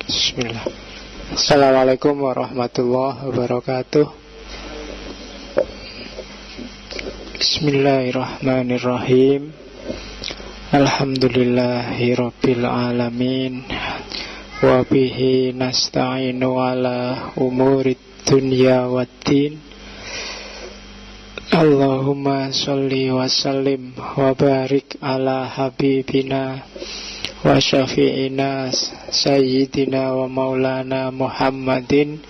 Bismillah. Assalamualaikum warahmatullahi wabarakatuh. Bismillahirrahmanirrahim. Alhamdulillahi rabbil alamin. Wa bihi nasta'inu ala umurid dunya waddin. Allahumma sholli wa sallim wa barik ala habibina wa syafi'ina sayyidina wa maulana Muhammadin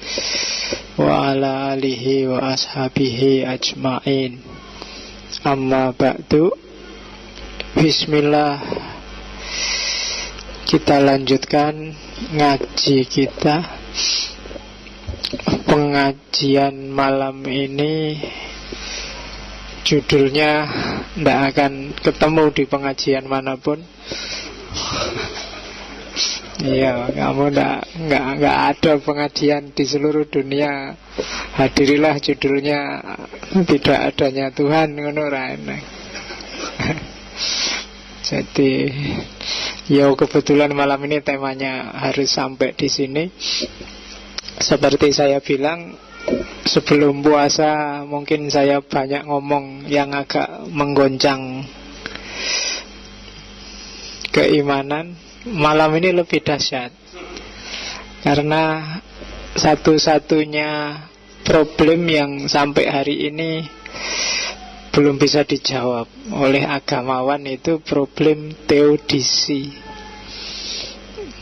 wa ala alihi wa ashabihi ajma'in. Amma ba'du. Bismillah. Kita lanjutkan ngaji kita. Pengajian malam ini judulnya tidak akan ketemu di pengajian manapun. Iya, kamu nggak ada pengajian di seluruh dunia. Hadirilah judulnya tidak adanya Tuhan, ngono ra enak. Jadi, ya kebetulan malam ini temanya harus sampai di sini. Seperti saya bilang, sebelum puasa mungkin saya banyak ngomong yang agak menggoncang keimanan. Malam ini lebih dahsyat karena satu-satunya problem yang sampai hari ini belum bisa dijawab oleh agamawan itu problem teodisi.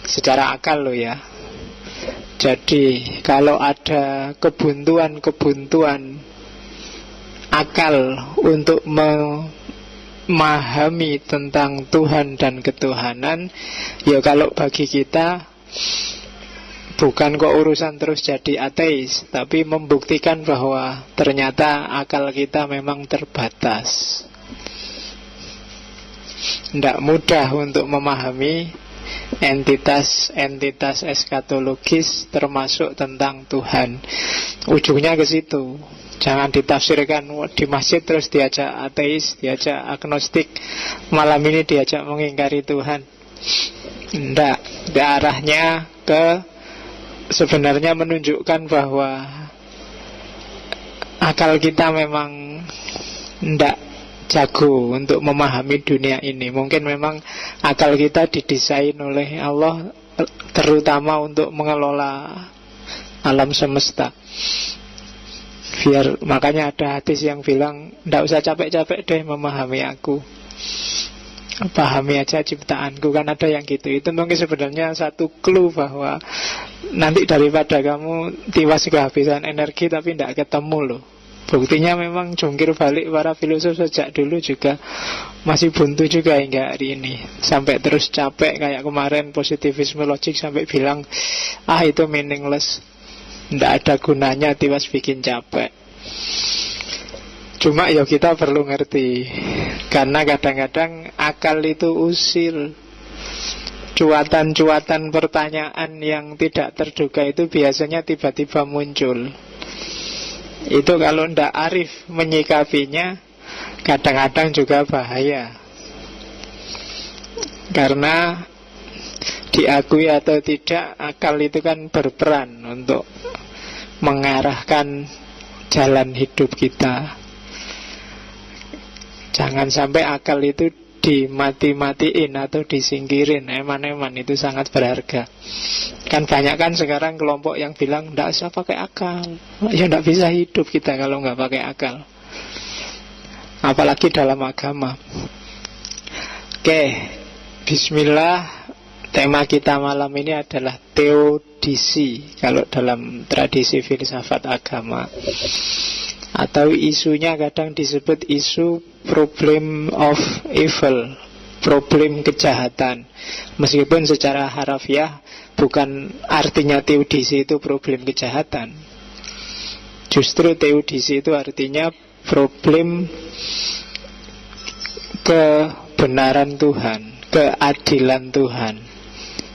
Secara akal loh ya. Jadi kalau ada kebuntuan akal untuk memahami tentang Tuhan dan ketuhanan, ya kalau bagi kita bukan kok urusan terus jadi ateis, tapi membuktikan bahwa ternyata akal kita memang terbatas. Tidak mudah untuk memahami entitas eskatologis termasuk tentang Tuhan. Ujungnya ke situ. Jangan ditafsirkan di masjid terus diajak ateis, diajak agnostik, malam ini diajak mengingkari Tuhan. Tidak, arahnya ke sebenarnya menunjukkan bahwa akal kita memang tidak jago untuk memahami dunia ini. Mungkin memang akal kita didesain oleh Allah terutama untuk mengelola alam semesta. Makanya ada hadis yang bilang, tidak usah capek-capek deh memahami aku, pahami aja ciptaanku. Kan ada yang gitu. Itu mungkin sebenarnya satu clue bahwa nanti daripada kamu tiwas kehabisan energi tapi tidak ketemu loh. Buktinya memang jungkir balik para filosof sejak dulu juga masih buntu juga hingga hari ini. Sampai terus capek kayak kemarin positivisme logik sampai bilang itu meaningless, tidak ada gunanya, tiwas bikin capek. Cuma ya kita perlu ngerti, karena kadang-kadang akal itu usil. Cuatan-cuatan pertanyaan yang tidak terduga itu biasanya tiba-tiba muncul. Itu kalau ndak arif menyikapinya, kadang-kadang juga bahaya. Karena diakui atau tidak, akal itu kan berperan untuk mengarahkan jalan hidup kita. Jangan sampai akal itu dimati-matiin atau disingkirin. Eman-eman itu sangat berharga. Kan banyak kan sekarang kelompok yang bilang tidak usah pakai akal. Ya tidak bisa hidup kita kalau nggak pakai akal. Apalagi dalam agama. Oke, bismillah. Tema kita malam ini adalah teodisi, kalau dalam tradisi filsafat agama. Atau isunya kadang disebut isu problem of evil, problem kejahatan. Meskipun secara harafiah bukan artinya teodisi itu problem kejahatan. Justru teodisi itu artinya problem kebenaran Tuhan, keadilan Tuhan.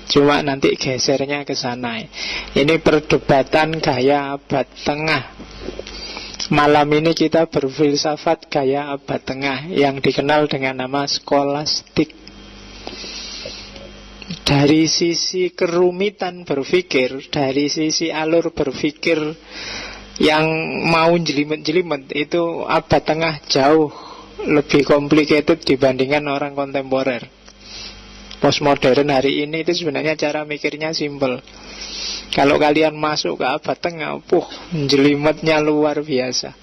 Cuma nanti gesernya ke sana. Ini perdebatan gaya abad tengah. Malam ini kita berfilsafat gaya abad tengah yang dikenal dengan nama skolastik. Dari sisi kerumitan berpikir, dari sisi alur berpikir yang mau jelimet-jelimet, itu abad tengah jauh lebih complicated dibandingkan orang kontemporer. Postmodern hari ini itu sebenarnya cara mikirnya simple. Kalau kalian masuk ke abad tengah, jelimetnya luar biasa.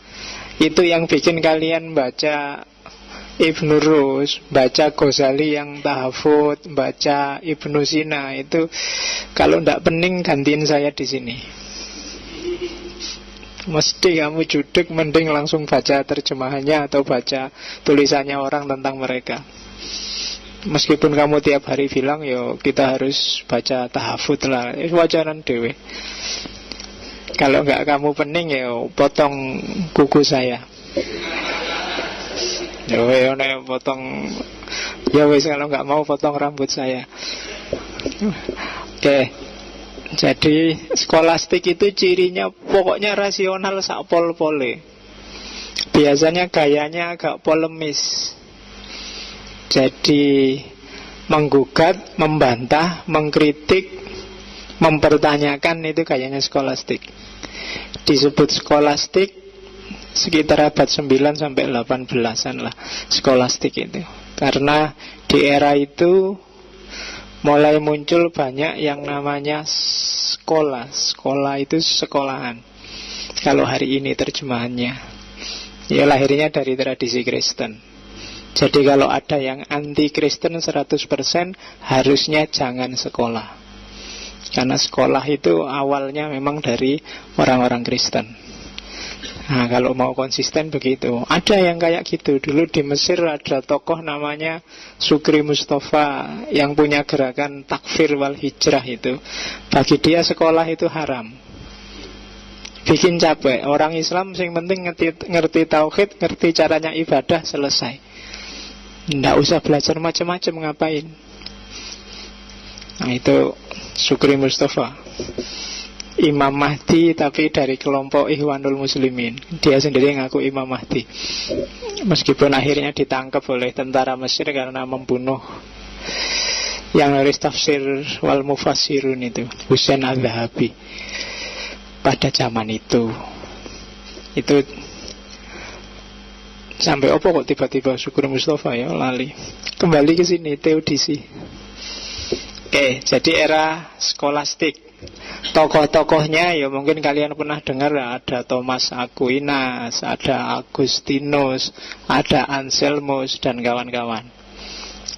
Itu yang bikin kalian baca Ibnu Rus, baca Ghazali yang tahafut, baca Ibnu Sina, itu kalau ndak pening gantiin saya di sini. Mesti kamu judek, mending langsung baca terjemahannya atau baca tulisannya orang tentang mereka. Meskipun kamu tiap hari bilang, yo kita harus baca tahafut lah, wajaran dewe. Kalau nggak kamu pening, yo potong kuku saya. Ya potong. Ya wes, kalau nggak mau potong rambut saya. Oke. Jadi skolastik itu cirinya pokoknya rasional sak pol-pole. Biasanya gayanya agak polemis. Jadi menggugat, membantah, mengkritik, mempertanyakan, itu gayanya skolastik. Disebut skolastik sekitar abad 9 sampai 18-an lah, skolastik itu. Karena di era itu mulai muncul banyak yang namanya sekolah. Sekolah itu sekolahan. Kalau hari ini terjemahannya, ya lahirnya dari tradisi Kristen. Jadi kalau ada yang anti Kristen 100%, harusnya jangan sekolah. Karena sekolah itu awalnya memang dari orang-orang Kristen. Nah, kalau mau konsisten begitu. Ada yang kayak gitu. Dulu di Mesir ada tokoh namanya Sukri Mustafa yang punya gerakan takfir wal hijrah itu. Bagi dia sekolah itu haram. Bikin capek. Orang Islam yang penting ngerti tauhid, ngerti caranya ibadah, selesai. Nggak usah belajar macam-macam, ngapain. Nah, itu Sukri Mustafa. Imam Mahdi tapi dari kelompok Ikhwanul Muslimin. Dia sendiri ngaku Imam Mahdi. Meskipun akhirnya ditangkap oleh tentara Mesir karena membunuh yang nulis tafsir wal mufassirun itu, Husain al-Dhahabi. Pada zaman itu sampai opo kok tiba-tiba Sukri Mustafa ya lali. Kembali ke sini, teodisi. Oke, jadi era skolastik. Tokoh-tokohnya ya mungkin kalian pernah dengar, ada Thomas Aquinas, ada Agustinus, ada Anselmus dan kawan-kawan.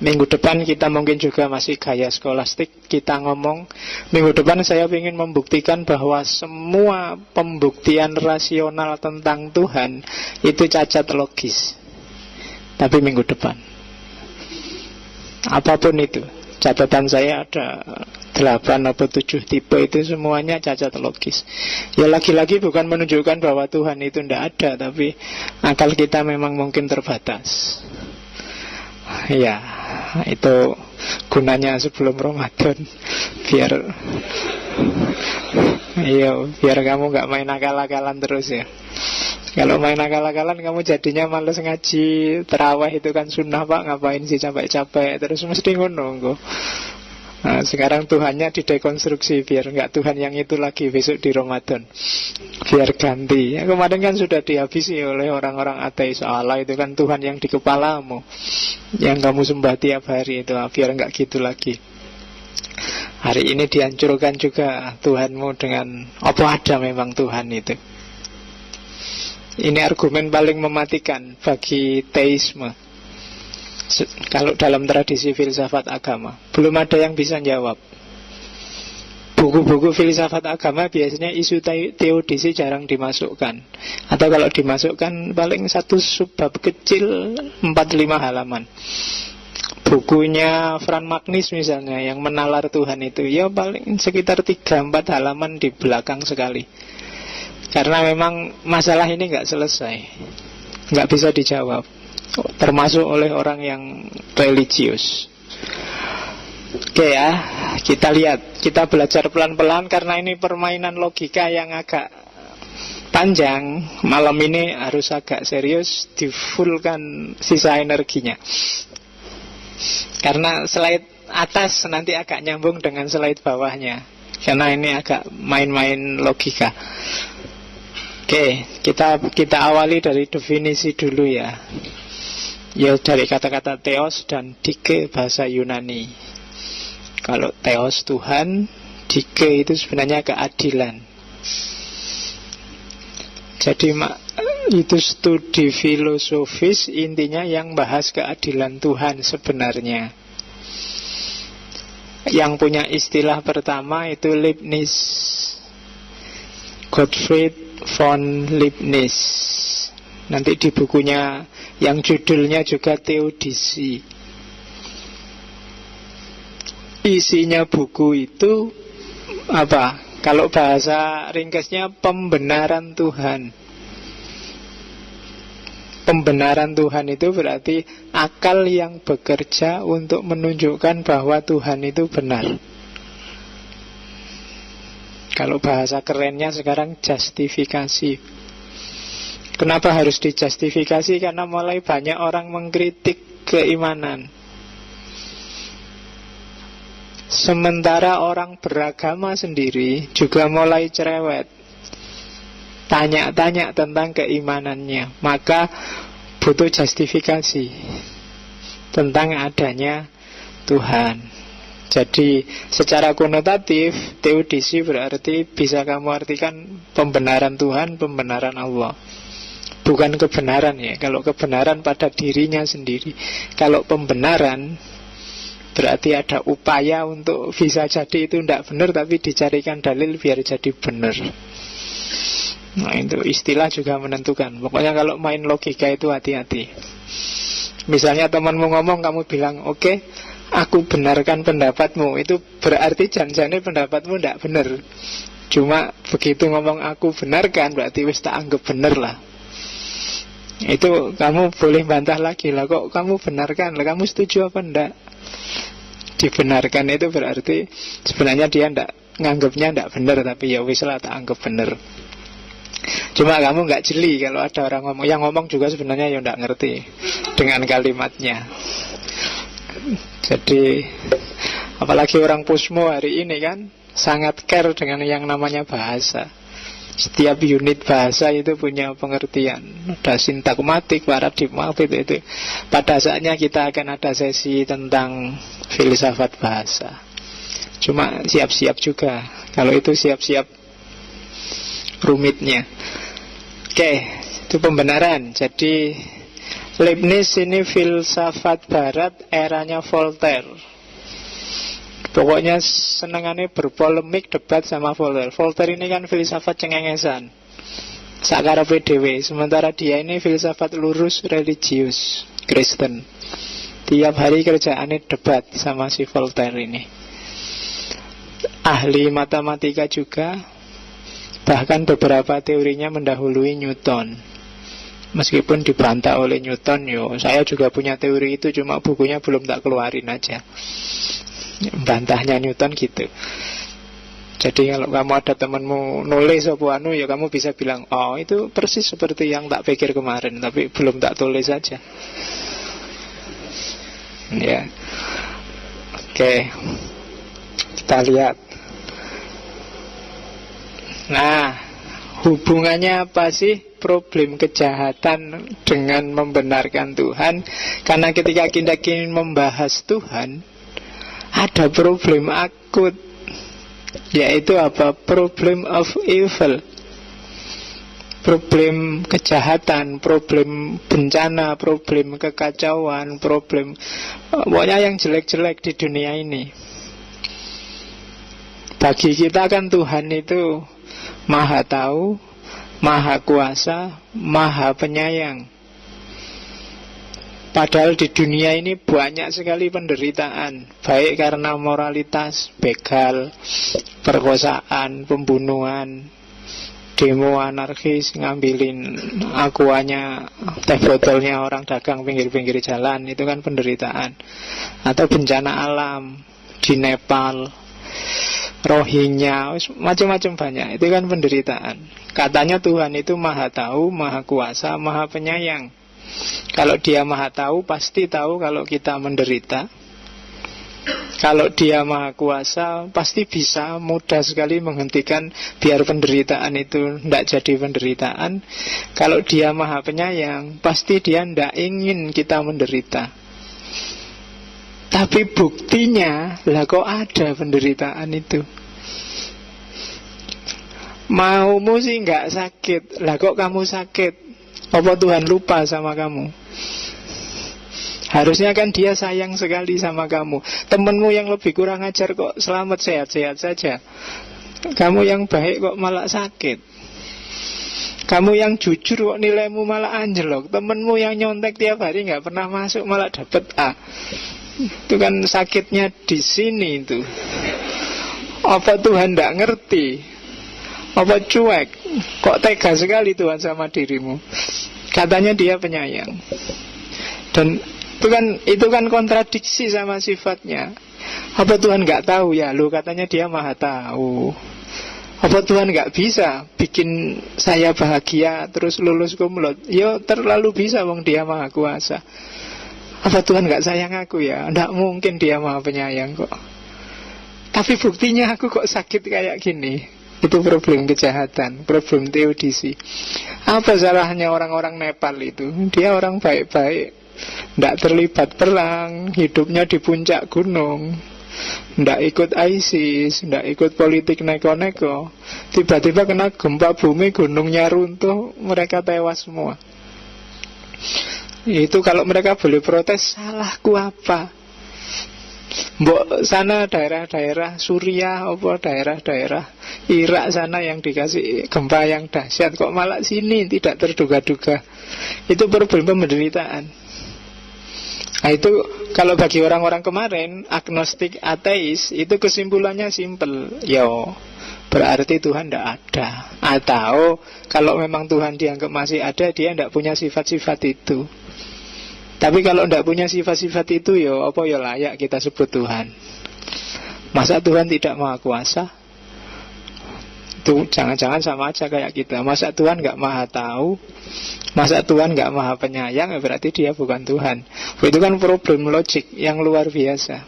Minggu depan kita mungkin juga masih gaya skolastik. Kita ngomong, minggu depan saya ingin membuktikan bahwa semua pembuktian rasional tentang Tuhan itu cacat logis. Tapi minggu depan, apapun itu, catatan saya ada 8 atau 7 tipe, itu semuanya cacat logis. Ya lagi-lagi bukan menunjukkan bahwa Tuhan itu tidak ada, tapi akal kita memang mungkin terbatas. Ya, itu gunanya sebelum Ramadan, biar kamu gak main akal-akalan terus ya. Kalau main akal-akalan kamu jadinya males ngaji. Terawih itu kan sunnah pak, ngapain sih capek-capek terus, mesti ngono. Nah, sekarang Tuhannya didekonstruksi biar nggak Tuhan yang itu lagi besok di Ramadan, biar ganti. Ya, kemarin kan sudah dihabisi oleh orang-orang ateis. Allah itu kan Tuhan yang di kepalamu, yang kamu sembah tiap hari itu, biar nggak gitu lagi. Hari ini dihancurkan juga Tuhanmu dengan apa ada memang Tuhan itu. Ini argumen paling mematikan bagi teisme. Kalau dalam tradisi filsafat agama, belum ada yang bisa jawab. Buku-buku filsafat agama biasanya isu teodisi jarang dimasukkan, atau kalau dimasukkan paling satu subbab kecil 4-5 halaman. Bukunya Franz Magnus misalnya yang menalar Tuhan itu, ya paling sekitar 3-4 halaman di belakang sekali. Karena memang masalah ini nggak selesai, nggak bisa dijawab, termasuk oleh orang yang religius. Oke ya, kita lihat, kita belajar pelan-pelan karena ini permainan logika yang agak panjang. Malam ini harus agak serius, difullkan sisa energinya. Karena slide atas nanti agak nyambung dengan slide bawahnya, karena ini agak main-main logika. Oke, kita awali dari definisi dulu ya. Ya dari kata-kata theos dan dike bahasa Yunani. Kalau theos Tuhan, dike itu sebenarnya keadilan. Jadi itu studi filosofis intinya yang bahas keadilan Tuhan sebenarnya. Yang punya istilah pertama itu Leibniz, Gottfried von Leibniz. Nanti di bukunya yang judulnya juga Theodicy. Isinya buku itu apa? Kalau bahasa ringkasnya pembenaran Tuhan. Pembenaran Tuhan itu berarti akal yang bekerja untuk menunjukkan bahwa Tuhan itu benar. Kalau bahasa kerennya sekarang justifikasi. Kenapa harus dijustifikasi? Karena mulai banyak orang mengkritik keimanan. Sementara orang beragama sendiri juga mulai cerewet, tanya-tanya tentang keimanannya. Maka butuh justifikasi tentang adanya Tuhan. Jadi secara konotatif Theodicy berarti bisa kamu artikan pembenaran Tuhan, pembenaran Allah. Bukan kebenaran ya. Kalau kebenaran pada dirinya sendiri. Kalau pembenaran berarti ada upaya untuk bisa jadi itu tidak benar, tapi dicarikan dalil biar jadi benar. Nah itu istilah juga menentukan. Pokoknya kalau main logika itu hati-hati. Misalnya temanmu ngomong, kamu bilang oke, aku benarkan pendapatmu. Itu berarti janjane pendapatmu tidak benar. Cuma begitu ngomong aku benarkan, berarti wis tak anggap benar lah. Itu kamu boleh bantah lagi lah, kok kamu benarkan lah, kamu setuju apa enggak? Dibenarkan itu berarti sebenarnya dia enggak, nganggapnya enggak benar, tapi ya wis lah tak anggap benar. Cuma kamu nggak jeli kalau ada orang ngomong. Yang ngomong juga sebenarnya ya nggak ngerti dengan kalimatnya. Jadi apalagi orang Pusmo hari ini kan sangat care dengan yang namanya bahasa. Setiap unit bahasa itu punya pengertian. Ada sintagmatik, paradigmatik itu. Pada saatnya kita akan ada sesi tentang filsafat bahasa. Cuma siap-siap juga. Kalau itu siap-siap rumitnya. Oke, itu pembenaran. Jadi Leibniz ini filsafat barat eranya Voltaire. Pokoknya senengannya berpolemik, debat sama Voltaire. Voltaire ini kan filsafat cengengesan, sakarepe dhewe. Sementara dia ini filsafat lurus, religius, Kristen. Tiap hari kerjaannya debat sama si Voltaire ini. Ahli matematika juga. Bahkan beberapa teorinya mendahului Newton. Meskipun dibantah oleh Newton, saya juga punya teori itu, cuma bukunya belum tak keluarin aja. Bantahnya Newton gitu. Jadi kalau kamu ada temanmu nulis apa ya kamu bisa bilang, oh itu persis seperti yang tak pikir kemarin, tapi belum tak tulis aja. Ya. Oke. Kita lihat. Nah, hubungannya apa sih problem kejahatan dengan membenarkan Tuhan? Karena ketika kita ingin membahas Tuhan, ada problem akut, yaitu apa? Problem of evil. Problem kejahatan, problem bencana, problem kekacauan, problem pokoknya yang jelek-jelek di dunia ini. Bagi kita kan Tuhan itu Maha tahu, Maha kuasa, Maha penyayang. Padahal di dunia ini banyak sekali penderitaan, baik karena moralitas, begal, perkosaan, pembunuhan, demo anarkis, ngambilin akuanya, teh botolnya orang dagang pinggir-pinggir jalan. Itu kan penderitaan. Atau bencana alam di Nepal, Rohingya, macam-macam banyak. Itu kan penderitaan. Katanya Tuhan itu Maha tahu, Maha kuasa, Maha penyayang. Kalau dia Maha tahu, pasti tahu kalau kita menderita. Kalau dia maha kuasa, pasti bisa mudah sekali menghentikan biar penderitaan itu tidak jadi penderitaan. Kalau dia maha penyayang, pasti dia tidak ingin kita menderita. Tapi buktinya, lah kok ada penderitaan itu. Maumu sih nggak sakit, lah kok kamu sakit? Apa Tuhan lupa sama kamu? Harusnya kan dia sayang sekali sama kamu. Temenmu yang lebih kurang ajar kok selamat sehat-sehat saja. Kamu yang baik kok malah sakit. Kamu yang jujur kok nilaimu malah anjlok. Temenmu yang nyontek tiap hari gak pernah masuk malah dapet A. Itu kan sakitnya di sini itu. Apa Tuhan gak ngerti? Apa cuek? Kok tega sekali Tuhan sama dirimu? Katanya dia penyayang. Dan itu kan kontradiksi sama sifatnya. Apa Tuhan nggak tahu ya? Lo katanya dia maha tahu. Apa Tuhan nggak bisa bikin saya bahagia terus lulus kumlot? Yo terlalu bisa, wong dia maha kuasa. Apa Tuhan nggak sayang aku ya? Nggak mungkin, dia maha penyayang kok. Tapi buktinya aku kok sakit kayak gini. Itu problem kejahatan, problem teodisi. Apa salahnya orang-orang Nepal itu? Dia orang baik-baik, tidak terlibat perang, hidupnya di puncak gunung, tidak ikut ISIS, tidak ikut politik neko-neko. Tiba-tiba kena gempa bumi, gunungnya runtuh, mereka tewas semua. Itu kalau mereka boleh protes, salahku apa? Mbok sana daerah-daerah Suriah, apa daerah-daerah Irak sana yang dikasih gempa yang dahsyat, kok malah sini tidak terduga-duga. Itu problem penderitaan. Nah itu kalau bagi orang-orang kemarin agnostik ateis, itu kesimpulannya simpel. Yo, berarti Tuhan tidak ada. Atau kalau memang Tuhan dianggap masih ada, dia tidak punya sifat-sifat itu. Tapi kalau tidak punya sifat-sifat itu, yo apa yo layak kita sebut Tuhan? Masa Tuhan tidak maha kuasa? Itu jangan-jangan sama aja kayak kita. Masa Tuhan nggak maha tahu? Masa Tuhan nggak maha penyayang? Berarti dia bukan Tuhan. Itu kan problem logik yang luar biasa.